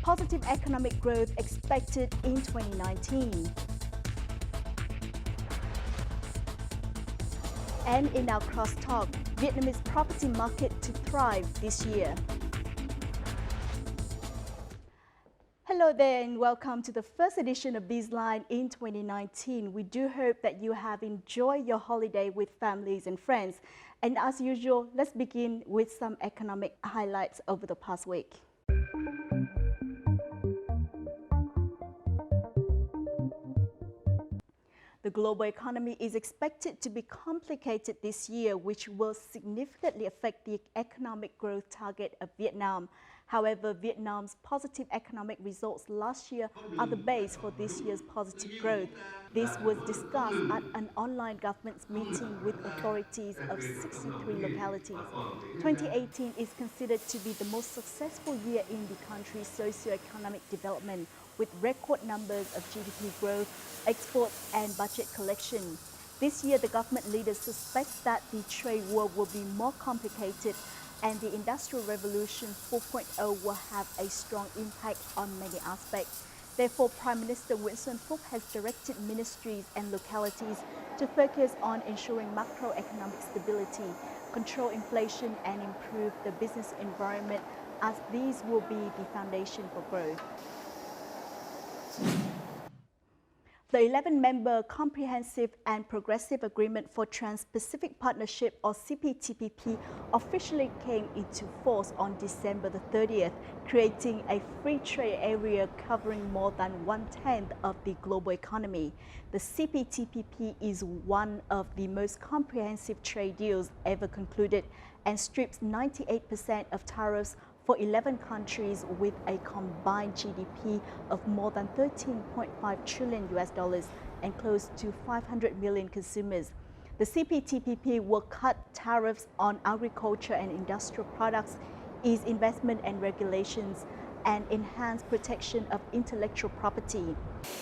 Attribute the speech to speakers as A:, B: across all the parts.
A: Positive economic growth expected in 2019. And in our crosstalk, Vietnamese property market to thrive this year. Hello there and welcome to the first edition of BizLine in 2019. We do hope that you have enjoyed your holiday with families and friends. And as usual, let's begin with some economic highlights over the past week. The global economy is expected to be complicated this year, which will significantly affect the economic growth target of Vietnam. However, Vietnam's positive economic results last year are the base for this year's positive growth. This was discussed at an online government meeting with authorities of 63 localities. 2018 is considered to be the most successful year in the country's socio-economic development, with record numbers of GDP growth, exports and budget collection. This year, the government leaders suspect that the trade war will be more complicated and the Industrial Revolution 4.0 will have a strong impact on many aspects. Therefore, Prime Minister Nguyễn Xuân Phúc has directed ministries and localities to focus on ensuring macroeconomic stability, control inflation and improve the business environment, as these will be the foundation for growth. The 11-member Comprehensive and Progressive Agreement for Trans-Pacific Partnership, or CPTPP, officially came into force on December the 30th, creating a free trade area covering more than 1/10 of the global economy. The CPTPP is one of the most comprehensive trade deals ever concluded and strips 98% of tariffs for 11 countries with a combined GDP of more than 13.5 trillion US dollars and close to 500 million consumers. The CPTPP will cut tariffs on agriculture and industrial products, ease investment and regulations, and enhance protection of intellectual property.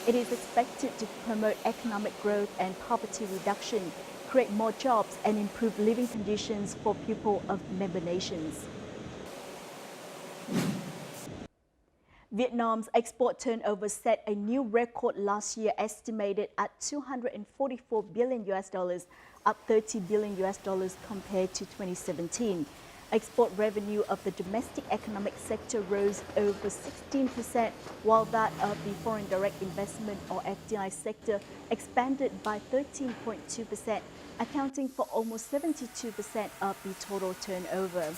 A: It is expected to promote economic growth and poverty reduction, create more jobs, and improve living conditions for people of member nations. Vietnam's export turnover set a new record last year, estimated at 244 billion US dollars, up 30 billion US dollars compared to 2017. Export revenue of the domestic economic sector rose over 16%, while that of the foreign direct investment or FDI sector expanded by 13.2%, accounting for almost 72% of the total turnover.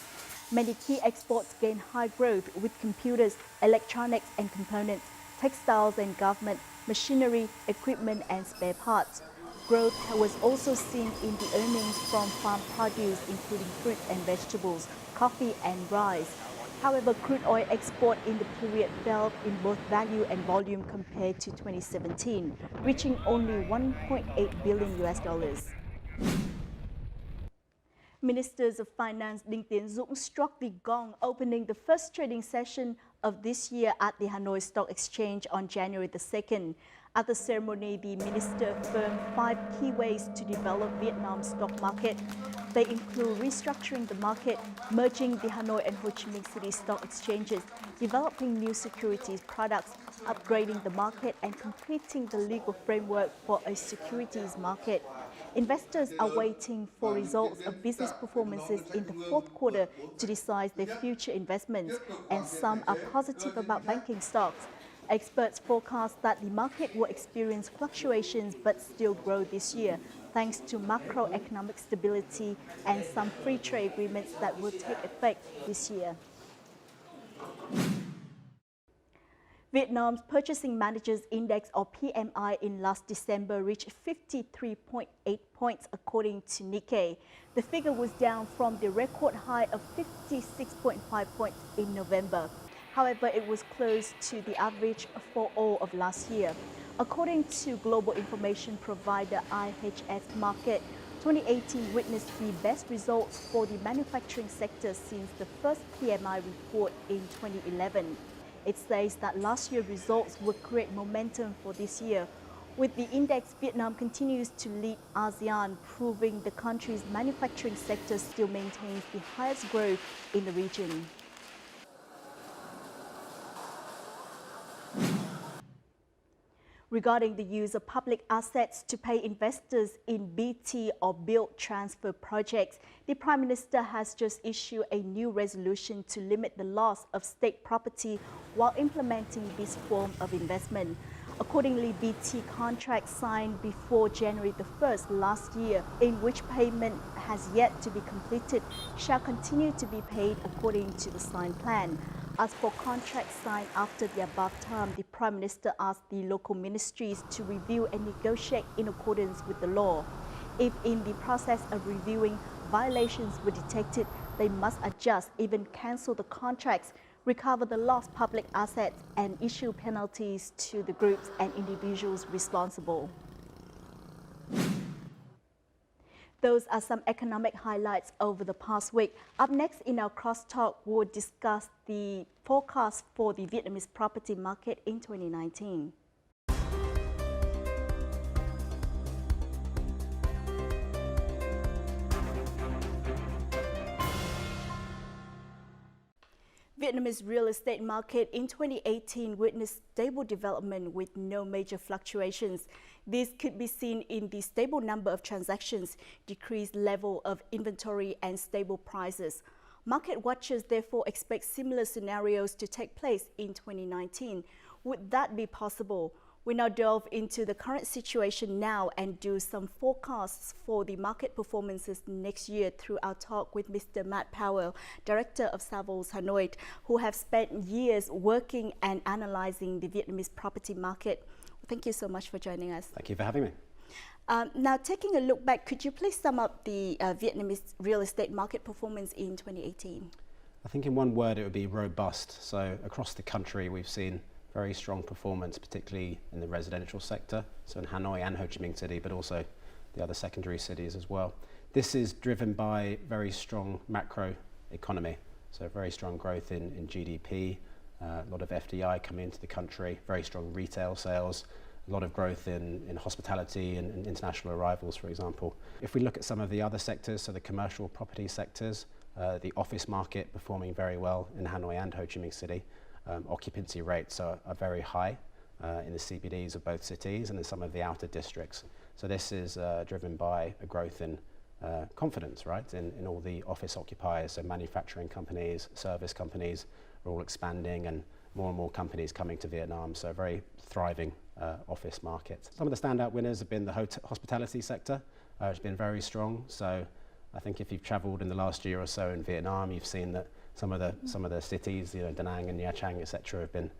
A: Many key exports gained high growth, with computers, electronics and components, textiles and government, machinery, equipment and spare parts. Growth was also seen in the earnings from farm produce, including fruit and vegetables, coffee and rice. However, crude oil export in the period fell in both value and volume compared to 2017, reaching only 1.8 billion US dollars. Ministers of Finance Đinh Tiến Dũng struck the gong, opening the first trading session of this year at the Hanoi Stock Exchange on January the 2nd. At the ceremony, the minister affirmed 5 key ways to develop Vietnam's stock market. They include restructuring the market, merging the Hanoi and Ho Chi Minh City stock exchanges, developing new securities products, upgrading the market, and completing the legal framework for a securities market. Investors are waiting for results of business performances in the fourth quarter to decide their future investments, and some are positive about banking stocks. Experts forecast that the market will experience fluctuations but still grow this year, thanks to macroeconomic stability and some free trade agreements that will take effect this year. Vietnam's Purchasing Managers Index, or PMI, in last December reached 53.8 points according to Nikkei. The figure was down from the record high of 56.5 points in November. However, it was close to the average for all of last year. According to global information provider IHS Markit, 2018 witnessed the best results for the manufacturing sector since the first PMI report in 2011. It says that last year's results will create momentum for this year. With the index, Vietnam continues to lead ASEAN, proving the country's manufacturing sector still maintains the highest growth in the region. Regarding the use of public assets to pay investors in BT or build transfer projects, the Prime Minister has just issued a new resolution to limit the loss of state property while implementing this form of investment. Accordingly, BT contracts signed before January the 1st last year, in which payment has yet to be completed, shall continue to be paid according to the signed plan. As for contracts signed after the above term, the Prime Minister asked the local ministries to review and negotiate in accordance with the law. If in the process of reviewing violations were detected, they must adjust, even cancel the contracts, recover the lost public assets and issue penalties to the groups and individuals responsible. Those are some economic highlights over the past week. Up next in our crosstalk, we'll discuss the forecast for the Vietnamese property market in 2019. Vietnamese real estate market in 2018 witnessed stable development with no major fluctuations. This could be seen in the stable number of transactions, decreased level of inventory and stable prices. Market watchers therefore expect similar scenarios to take place in 2019. Would that be possible? We now delve into the current situation now and do some forecasts for the market performances next year through our talk with Mr. Matt Powell, Director of Savills Hanoi, who have spent years working and analyzing the Vietnamese property market. Thank you so much for joining us.
B: Thank you for having me.
A: Now, taking a look back, could you please sum up the Vietnamese real estate market performance in 2018?
B: I think in one word it would be robust. So across the country we've seen very strong performance, particularly in the residential sector, so in Hanoi and Ho Chi Minh City, but also the other secondary cities as well. This is driven by very strong macro economy, so very strong growth in GDP, a lot of FDI coming into the country, very strong retail sales, a lot of growth in hospitality and international arrivals, for example. If we look at some of the other sectors, so the commercial property sectors, the office market performing very well in Hanoi and Ho Chi Minh City. Occupancy rates are very high in the CBDs of both cities and in some of the outer districts. So this is driven by a growth in confidence, right, in all the office occupiers. So manufacturing companies, service companies are all expanding and more companies coming to Vietnam. So a very thriving office market. Some of the standout winners have been the hospitality sector. It's been very strong. So I think if you've traveled in the last year or so in Vietnam, you've seen that some of the cities, Da Nang and Nha Trang, etc., have been,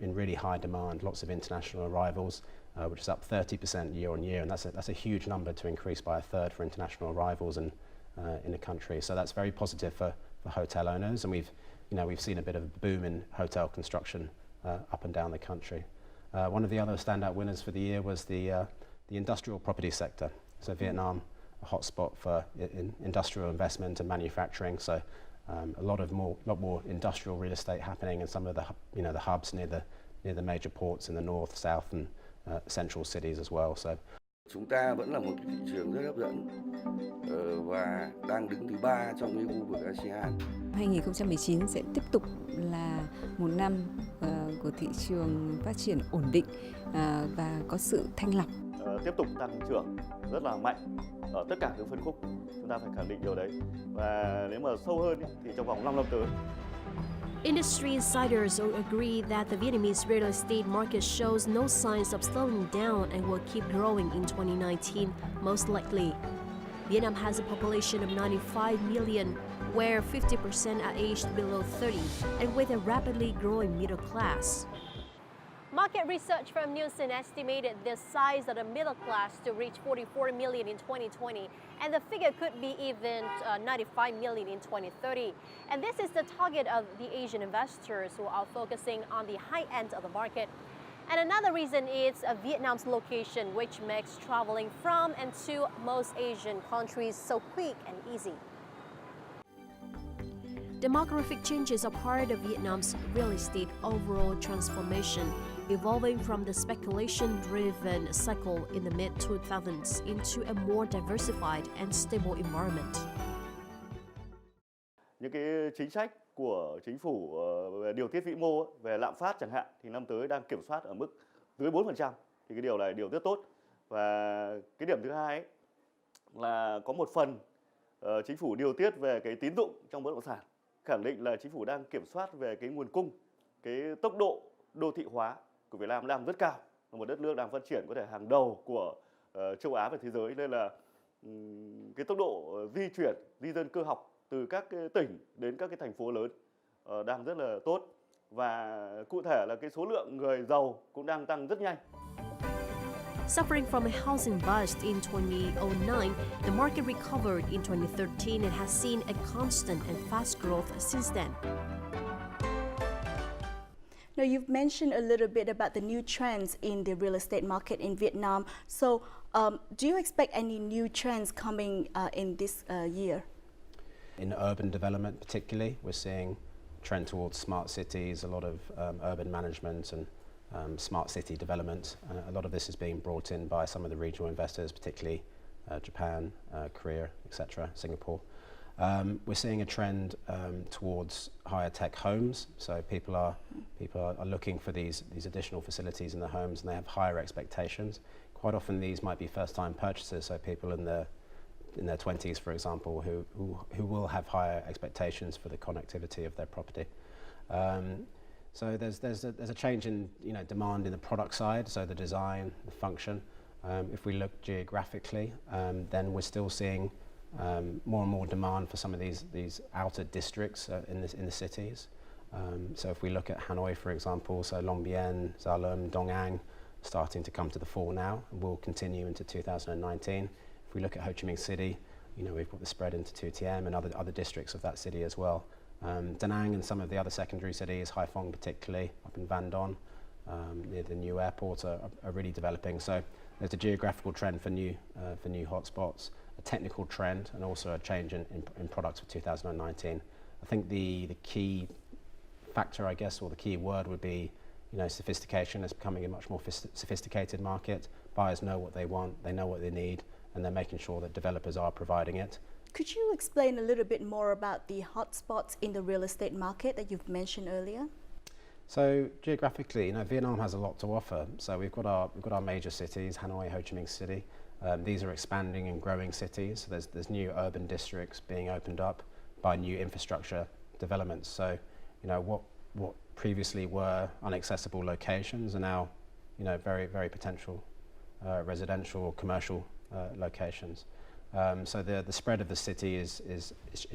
B: in really high demand. Lots of international arrivals, which is up 30% year on year, and that's a huge number to increase by a third for international arrivals in the country. So that's very positive for hotel owners, and we've seen a bit of a boom in hotel construction up and down the country. One of the other standout winners for the year was the industrial property sector. So Vietnam, a hotspot for industrial investment and manufacturing. So a lot more industrial real estate happening in some of the hubs near the major ports in the north, south and central cities as well. So
C: chúng ta vẫn là một cái thị trường rất hấp dẫn và đang đứng thứ 3 trong cái khu vực ASEAN.
D: 2019 sẽ tiếp tục là một năm của thị trường phát triển ổn định và có sự thanh lọc.
E: Tiếp tục tăng trưởng rất là mạnh ở tất cả các phân khúc, chúng ta phải khẳng định điều đấy. Và nếu mà sâu hơn thì trong vòng 5 năm tới.
F: Industry insiders agree that the Vietnamese real estate market shows no signs of slowing down and will keep growing in 2019, most likely. Vietnam has a population of 95 million, where 50% are aged below 30, and with a rapidly growing middle class.
G: Market research firm Nielsen estimated the size of the middle class to reach 44 million in 2020, and the figure could be even 95 million in 2030. And this is the target of the Asian investors who are focusing on the high end of the market. And another reason is Vietnam's location, which makes traveling from and to most Asian countries so quick and easy.
F: Demographic changes are part of Vietnam's real estate overall transformation, evolving from the speculation-driven cycle in the mid-2000s into a more diversified and stable environment.
E: Những cái chính sách của chính phủ về điều tiết vĩ mô về lạm phát chẳng hạn thì năm tới đang kiểm soát ở mức dưới 4%. thì cái điều này điều rất tốt. Và cái điểm thứ hai ấy, là có một phần chính phủ điều tiết về cái tín dụng trong bất động sản, khẳng định là chính phủ đang kiểm soát về cái nguồn cung, cái tốc độ đô thị hóa của Việt Nam đang rất cao, là một đất nước đang phát triển có thể hàng đầu của châu Á và thế giới, nên là cái tốc độ di dân cơ học từ các cái tỉnh đến các cái thành phố lớn đang rất là tốt, và cụ thể là cái số lượng người giàu cũng đang tăng rất nhanh.
F: Suffering from a housing bust in 2009, the market recovered in 2013 and has seen a constant and fast growth since then.
A: Now, you've mentioned a little bit about the new trends in the real estate market in Vietnam. So, do you expect any new trends coming in this year?
B: In urban development particularly, we're seeing a trend towards smart cities, a lot of urban management and smart city development. A lot of this is being brought in by some of the regional investors, particularly Japan, Korea, etc., Singapore. We're seeing a trend towards higher tech homes. So people are looking for these additional facilities in the homes, and they have higher expectations. Quite often these might be first-time purchasers, so people in their 20s, for example, who will have higher expectations for the connectivity of their property. So there's a change in demand in the product side, so the design, the function. If we look geographically, then we're still seeing more and more demand for some of these outer districts in the cities. So if we look at Hanoi, for example, so Long Bien, Gia Lâm, Dong An, starting to come to the fore now, and will continue into 2019. If we look at Ho Chi Minh City, we've got the spread into Thu Thiem and other districts of that city as well. Da Nang and some of the other secondary cities, Haiphong particularly, up in Van Don, near the new airport, are really developing. So there's a geographical trend for new hotspots, a technical trend, and also a change in products for 2019. I think the key factor, I guess, or the key word would be, sophistication. Is becoming a much more sophisticated market. Buyers know what they want, they know what they need, and they're making sure that developers are providing it.
A: Could you explain a little bit more about the hotspots in the real estate market that you've mentioned earlier?
B: So geographically, Vietnam has a lot to offer. So we've got our major cities, Hanoi, Ho Chi Minh City. These are expanding and growing cities. So there's new urban districts being opened up by new infrastructure developments. So what previously were inaccessible locations are now very, very potential residential or commercial locations. So the spread of the city is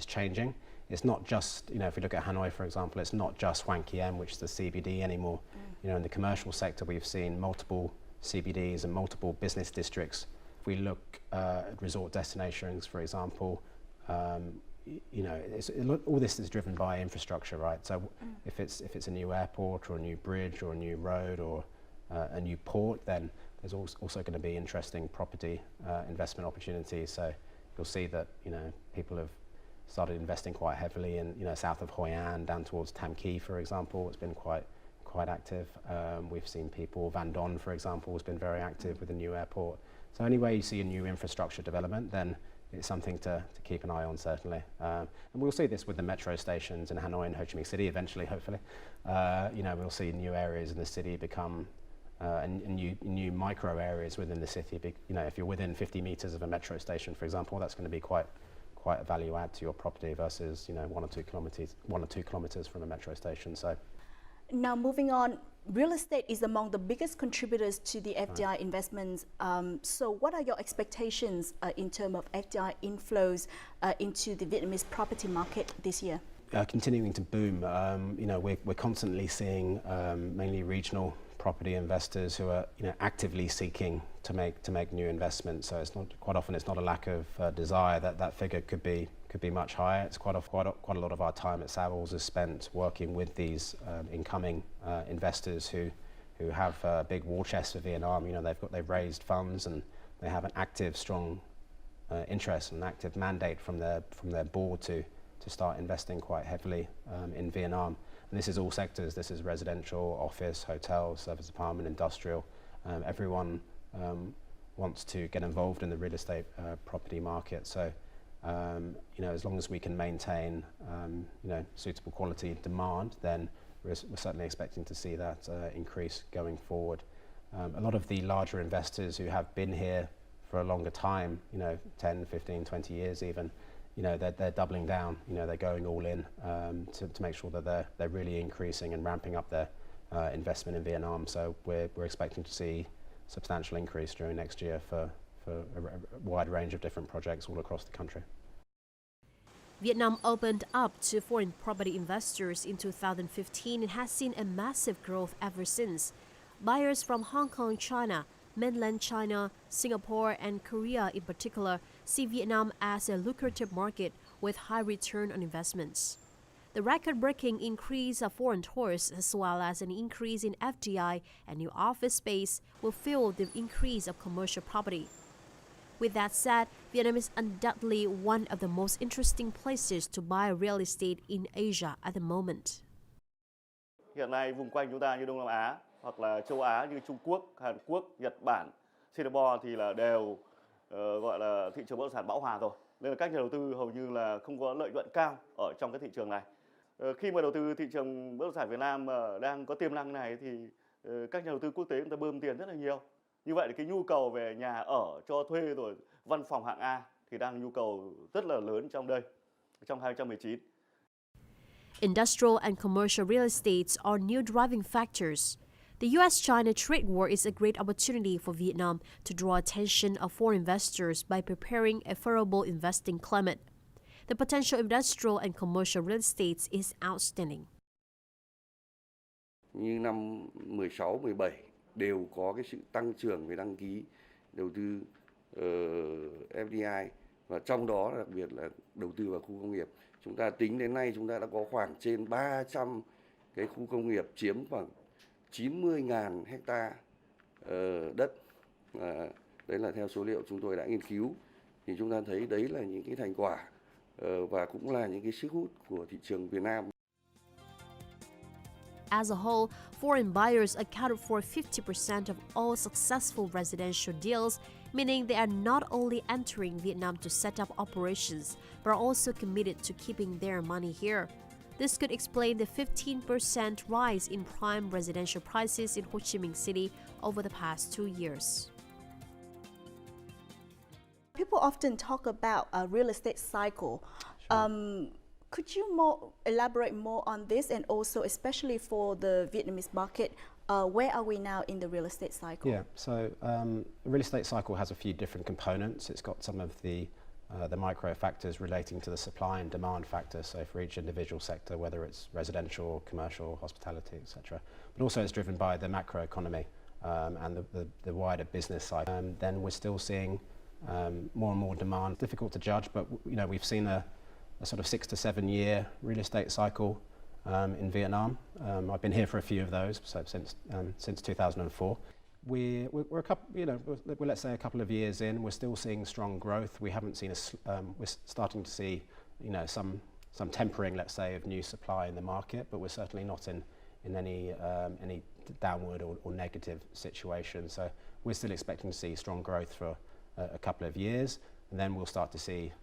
B: changing. It's not just, if we look at Hanoi, for example, it's not just Hoang Kiem, which is the CBD anymore. In the commercial sector, we've seen multiple CBDs and multiple business districts. If we look at resort destinations, for example, all this is driven by infrastructure, right? So if it's a new airport or a new bridge or a new road or a new port, then there's also going to be interesting property investment opportunities. So you'll see that people have started investing quite heavily in south of Hoi An down towards Tam Kỳ, for example. It's been quite active. We've seen people, Van Don, for example, has been very active with the new airport. So anywhere you see a new infrastructure development, then it's something to keep an eye on, certainly. And we'll see this with the metro stations in Hanoi and Ho Chi Minh City eventually, hopefully. We'll see new areas in the city become new micro areas within the city. If you're within 50 meters of a metro station, for example, that's going to be quite a value add to your property versus 1 or 2 kilometers from a metro station. So
A: now moving on, real estate is among the biggest contributors to the FDI investments. So what are your expectations in terms of FDI inflows into the Vietnamese property market this year?
B: Continuing to boom. We're constantly seeing mainly regional property investors who are actively seeking to make new investments. So it's not a lack of desire. That figure could be much higher. It's quite a lot of our time at Savills is spent working with these incoming investors who have a big war chest for Vietnam. They've raised funds and they have an active, strong interest and an active mandate from their board to start investing quite heavily in Vietnam. And this is all sectors. This is residential, office, hotel, service apartment, industrial. Everyone wants to get involved in the real estate property market. So, as long as we can maintain, suitable quality demand, then we're certainly expecting to see that increase going forward. A lot of the larger investors who have been here for a longer time, 10, 15, 20 years even, they're doubling down, they're going all in to make sure that they're really increasing and ramping up their investment in Vietnam. So we're expecting to see substantial increase during next year for a wide range of different projects all across the country.
F: Vietnam opened up to foreign property investors in 2015 and has seen a massive growth ever since. Buyers from Hong Kong, China, mainland China, Singapore, and Korea in particular see Vietnam as a lucrative market with high return on investments. The record-breaking increase of foreign tourists as well as an increase in FDI and new office space will fuel the increase of commercial property. With that said, Vietnam is undoubtedly one of the most interesting places to buy real estate in Asia at the moment.
E: Hiện nay vùng quanh chúng ta như Đông Nam Á hoặc là châu Á như Trung Quốc, Hàn Quốc, Nhật Bản, Singapore thì là đều gọi là thị trường bất động sản bão hòa rồi. Nên là các nhà đầu tư hầu như là không có lợi nhuận cao ở trong cái thị trường này. Khi mà đầu tư thị trường bất động sản Việt Nam đang có tiềm năng này thì các nhà đầu tư quốc tế người ta bơm tiền rất là nhiều. Như vậy thì cái nhu cầu về nhà ở cho thuê rồi văn phòng hạng A thì đang nhu cầu rất là lớn trong 2019.
F: Industrial and commercial real estates are new driving factors. The US-China trade war is a great opportunity for Vietnam to draw attention of foreign investors by preparing a favorable investing climate. The potential industrial and commercial real estates is outstanding.
C: Như năm 16, 17 đều có cái sự tăng trưởng về đăng ký đầu tư FDI và trong đó đặc biệt là đầu tư vào khu công nghiệp. Chúng ta tính đến nay chúng ta đã có khoảng trên 300 cái khu công nghiệp chiếm khoảng 90.000 hecta đất. Đấy là theo số liệu chúng tôi đã nghiên cứu thì chúng ta thấy đấy là những cái thành quả và cũng là những cái sức hút của thị trường Việt Nam.
F: As a whole, foreign buyers accounted for 50% of all successful residential deals, meaning they are not only entering Vietnam to set up operations, but are also committed to keeping their money here. This could explain the 15% rise in prime residential prices in Ho Chi Minh City over the past 2 years.
A: People often talk about a real estate cycle.
B: Sure.
A: Could you elaborate more on this, and also especially for the Vietnamese market, where are we now in the real estate cycle?
B: Yeah, so the real estate cycle has a few different components. It's got some of the micro factors relating to the supply and demand factors, so for each individual sector, whether it's residential, commercial, hospitality, etc. But also it's driven by the macro economy and the wider business side. Then we're still seeing more and more demand. Difficult to judge, but we've seen a sort of 6 to 7 year real estate cycle in Vietnam. I've been here for a few of those, so since 2004. We're a couple, let's say a couple of years in. We're still seeing strong growth. We haven't seen we're starting to see, some tempering, let's say, of new supply in the market, but we're certainly not in any downward or negative situation. So we're still expecting to see strong growth for a couple of years, and then we'll start to see,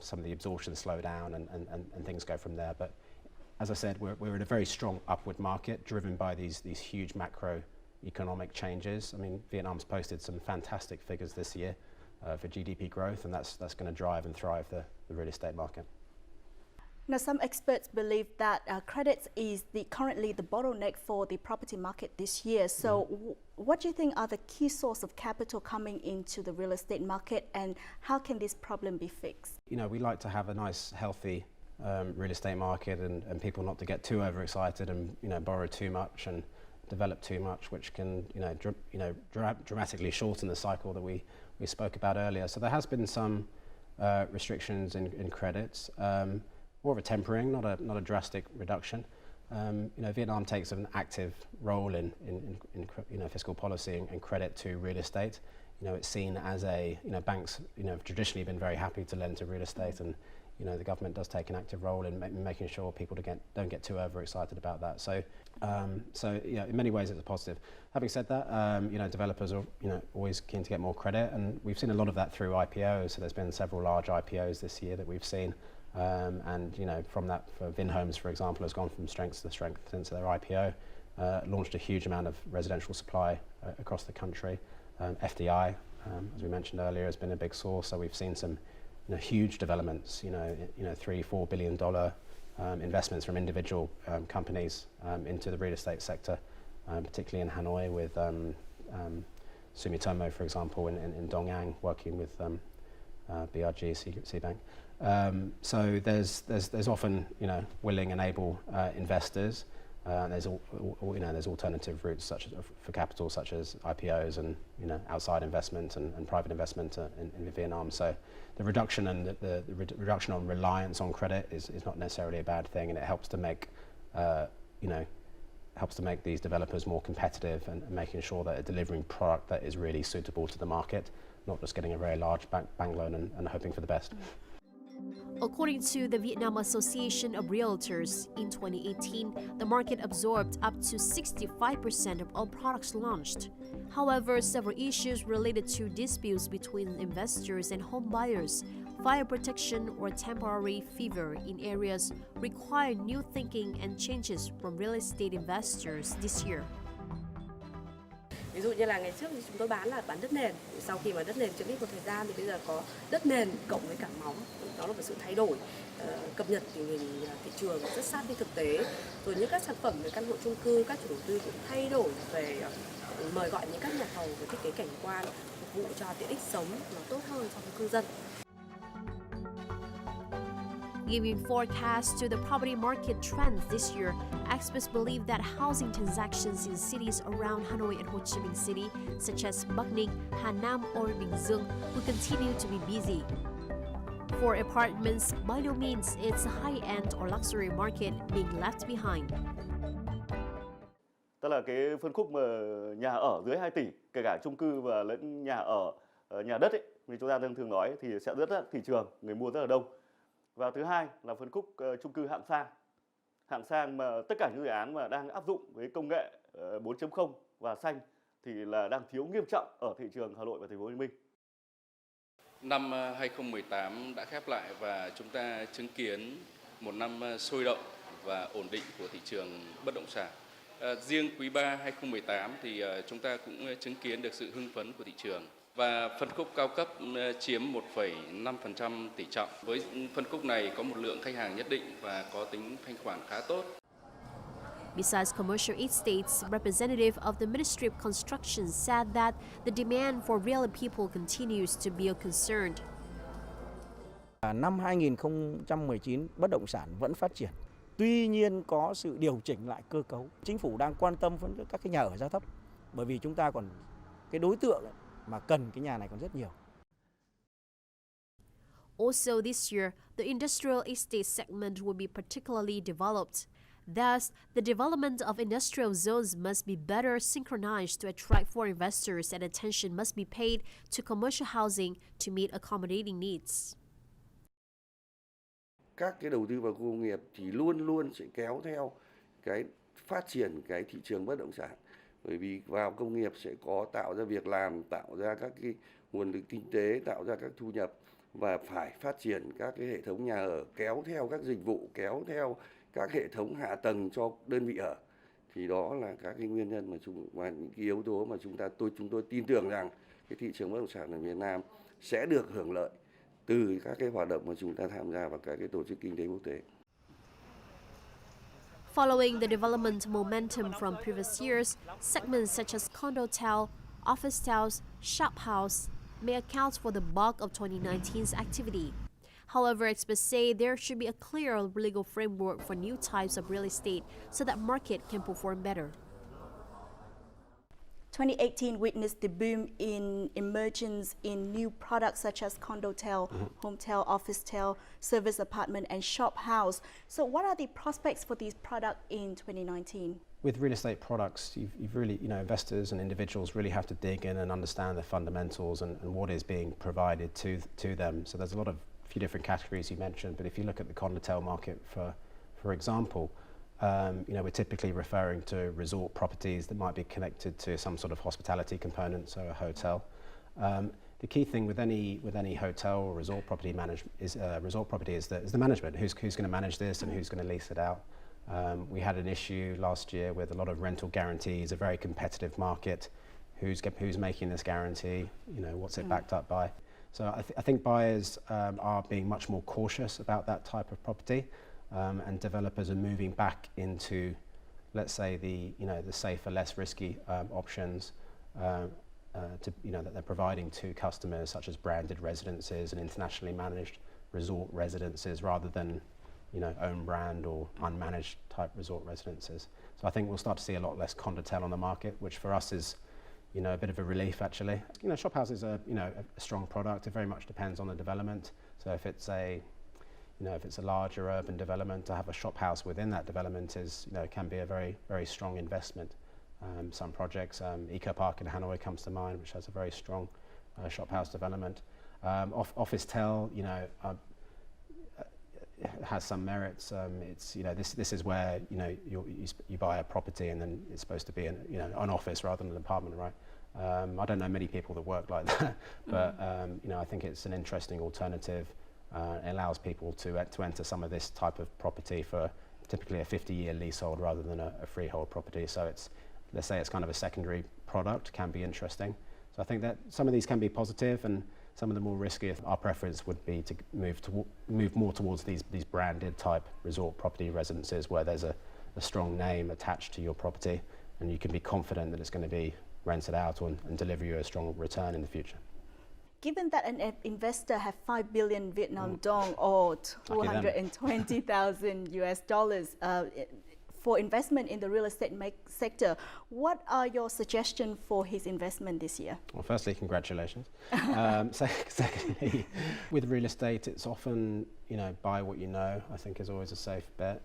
B: some of the absorption slow down and things go from there. But as I said, we're in a very strong upward market driven by these huge macroeconomic changes. I mean, Vietnam's posted some fantastic figures this year for GDP growth, and that's going to drive and thrive the real estate market.
A: Now, some experts believe that credit is currently the bottleneck for the property market this year. So what do you think are the key source of capital coming into the real estate market, and how can this problem be fixed?
B: We like to have a nice, healthy real estate market and people not to get too overexcited and, borrow too much and develop too much, which can, dramatically shorten the cycle that we spoke about earlier. So there has been some restrictions in credits. More of a tempering, not a drastic reduction. Vietnam takes an active role in fiscal policy and credit to real estate. It's seen as banks have traditionally been very happy to lend to real estate, and the government does take an active role in making sure people don't get too overexcited about that. So in many ways it's a positive. Having said that, developers are always keen to get more credit, and we've seen a lot of that through IPOs. So there's been several large IPOs this year that we've seen. And from that, for Vinhomes, for example, has gone from strength to strength since their IPO. launched a huge amount of residential supply across the country. FDI, as we mentioned earlier, has been a big source. So we've seen some huge developments, $3-4 billion investments from individual companies into the real estate sector, particularly in Hanoi with Sumitomo, for example, in Dongyang, working with BRG, Citibank. So there's often willing and able investors. There's alternative routes for capital, such as IPOs and outside investment and private investment in Vietnam. So the reduction and the reduction on reliance on credit is not necessarily a bad thing, and it helps to make these developers more competitive and making sure that they're delivering product that is really suitable to the market, not just getting a very large bank loan and hoping for the best.
F: According to the Vietnam Association of Realtors, in 2018, the market absorbed up to 65% of all products launched. However, several issues related to disputes between investors and home buyers, fire protection or temporary fever in areas require new thinking and changes from real estate investors this year.
H: Ví dụ như là ngày trước thì chúng tôi bán đất nền, sau khi mà đất nền chưa biết một thời gian thì bây giờ có đất nền cộng với cả móng, đó là một sự thay đổi, cập nhật tình hình thị trường rất sát với thực tế. Rồi những các sản phẩm về căn hộ chung cư, các chủ đầu tư cũng thay đổi về mời gọi những các nhà thầu về thiết kế cảnh quan phục vụ cho tiện ích sống nó tốt hơn cho cư dân.
F: Giving forecasts to the property market trends this year, experts believe that housing transactions in cities around Hanoi and Ho Chi Minh City, such as Bắc Ninh, Hà Nam, or Bình Dương, will continue to be busy. For apartments, by no means it's a high-end or luxury market being left behind.
E: Tức là cái phân khúc mà nhà ở dưới 2 tỷ, kể cả chung cư và lẫn nhà đất ấy, như chúng ta thường nói thì sẽ rất là thị trường, người mua rất là đông. Và thứ hai là phân khúc chung cư hạng sang mà tất cả những dự án mà đang áp dụng với công nghệ 4.0 và xanh thì là đang thiếu nghiêm trọng ở thị trường Hà Nội và Thành phố Hồ Chí Minh.
I: Năm 2018 đã khép lại và chúng ta chứng kiến một năm sôi động và ổn định của thị trường bất động sản. Riêng quý 3 2018 thì chúng ta cũng chứng kiến được sự hưng phấn của thị trường. Và phân khúc cao cấp chiếm 1,5% tỷ trọng. Với phân khúc này có một lượng khách hàng nhất định và có tính thanh khoản khá tốt.
F: Besides commercial estates, representative of the Ministry of Construction said that the demand for real people continues to be a concern.
J: Năm 2019, bất động sản vẫn phát triển. Tuy nhiên có sự điều chỉnh lại cơ cấu. Chính phủ đang quan tâm với các cái nhà ở giá thấp, bởi vì chúng ta còn cái đối tượng mà cần cái nhà này còn rất nhiều.
F: Also this year, the industrial estate segment will be particularly developed. Thus, the development of industrial zones must be better synchronized to attract foreign investors, and attention must be paid to commercial housing to meet accommodating needs.
C: Các cái đầu tư vào khu công nghiệp thì luôn sẽ kéo theo cái phát triển cái thị trường bất động sản. Bởi vì vào công nghiệp sẽ có tạo ra việc làm, tạo ra các cái nguồn lực kinh tế, tạo ra các thu nhập và phải phát triển các cái hệ thống nhà ở, kéo theo các dịch vụ, kéo theo các hệ thống hạ tầng cho đơn vị ở. Thì đó là các cái nguyên nhân mà những cái yếu tố mà chúng tôi tin tưởng rằng cái thị trường bất động sản ở Việt Nam sẽ được hưởng lợi từ các cái hoạt động mà chúng ta tham gia vào các cái tổ chức kinh tế quốc tế.
F: Following the development momentum from previous years, segments such as condotel, office towers, shop house may account for the bulk of 2019's activity. However, experts say there should be a clear legal framework for new types of real estate so that market can perform better.
A: 2018 witnessed the boom in emergence in new products such as condotel, hometel, officetel, service apartment, and shop house. So what are the prospects for these products in 2019?
B: With real estate products, you've really, investors and individuals really have to dig in and understand the fundamentals and what is being provided to them. So there's a few different categories you mentioned, but if you look at the condotel market, for example, we're typically referring to resort properties that might be connected to some sort of hospitality component, so a hotel. The key thing with any hotel or resort property is the management. Who's going to manage this and who's going to lease it out? We had an issue last year with a lot of rental guarantees, a very competitive market. Who's making this guarantee? You know, what's it backed up by? So I think buyers are being much more cautious about that type of property, and developers are moving back into, let's say, the safer, less risky options that they're providing to customers, such as branded residences and internationally managed resort residences, rather than own brand or unmanaged type resort residences. So I think we'll start to see a lot less condotel on the market, which for us is a bit of a relief, actually. Shop houses are a strong product. It very much depends on the development. So if it's a larger urban development, to have a shop house within that development can be a very, very strong investment. Some projects, Eco Park in Hanoi comes to mind, which has a very strong shop house development. Office Tel, has some merits. This is where you buy a property and then it's supposed to be an office rather than an apartment, right? I don't know many people that work like that, but I think it's an interesting alternative. It allows people to enter some of this type of property for typically a 50-year leasehold rather than a freehold property. So let's say it's kind of a secondary product, can be interesting. So I think that some of these can be positive, and some of the more risky, our preference would be to move more towards these branded type resort property residences, where there's a strong name attached to your property and you can be confident that it's going to be rented out and deliver you a strong return in the future.
A: Given that an investor have 5 billion Vietnam dong or 220,000 US dollars for investment in the real estate sector, what are your suggestions for his investment this year?
B: Well, firstly, congratulations. Secondly, with real estate, it's often, buy what you know, I think is always a safe bet.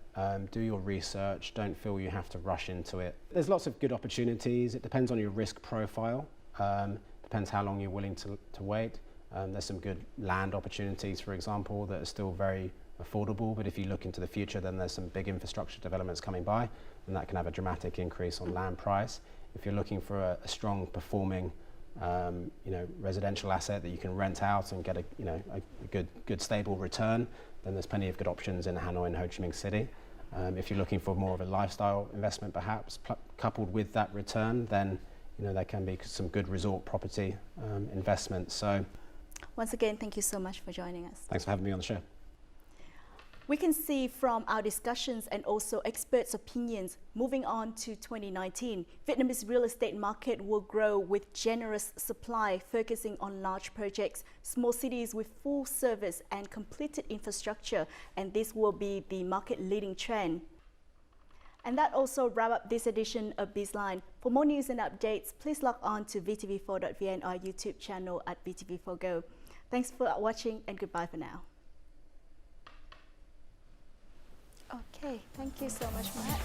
B: Do your research, don't feel you have to rush into it. There's lots of good opportunities. It depends on your risk profile. Depends how long you're willing to wait. There's some good land opportunities, for example, that are still very affordable, but if you look into the future, then there's some big infrastructure developments coming by, and that can have a dramatic increase on land price. If you're looking for a strong performing residential asset that you can rent out and get a good stable return, then there's plenty of good options in Hanoi and Ho Chi Minh City. If you're looking for more of a lifestyle investment, perhaps coupled with that return, then there can be some good resort property investments. So
A: once again, thank you so much for joining us.
B: Thanks for having me on the show.
A: We can see from our discussions and also experts' opinions, moving on to 2019, Vietnamese real estate market will grow with generous supply, focusing on large projects, small cities with full service and completed infrastructure, and this will be the market-leading trend. And that also wraps up this edition of BizLine. For more news and updates, please log on to vtv4.vn, our YouTube channel at VTV4Go. Thanks for watching and goodbye for now. Okay, thank you so much, Matt.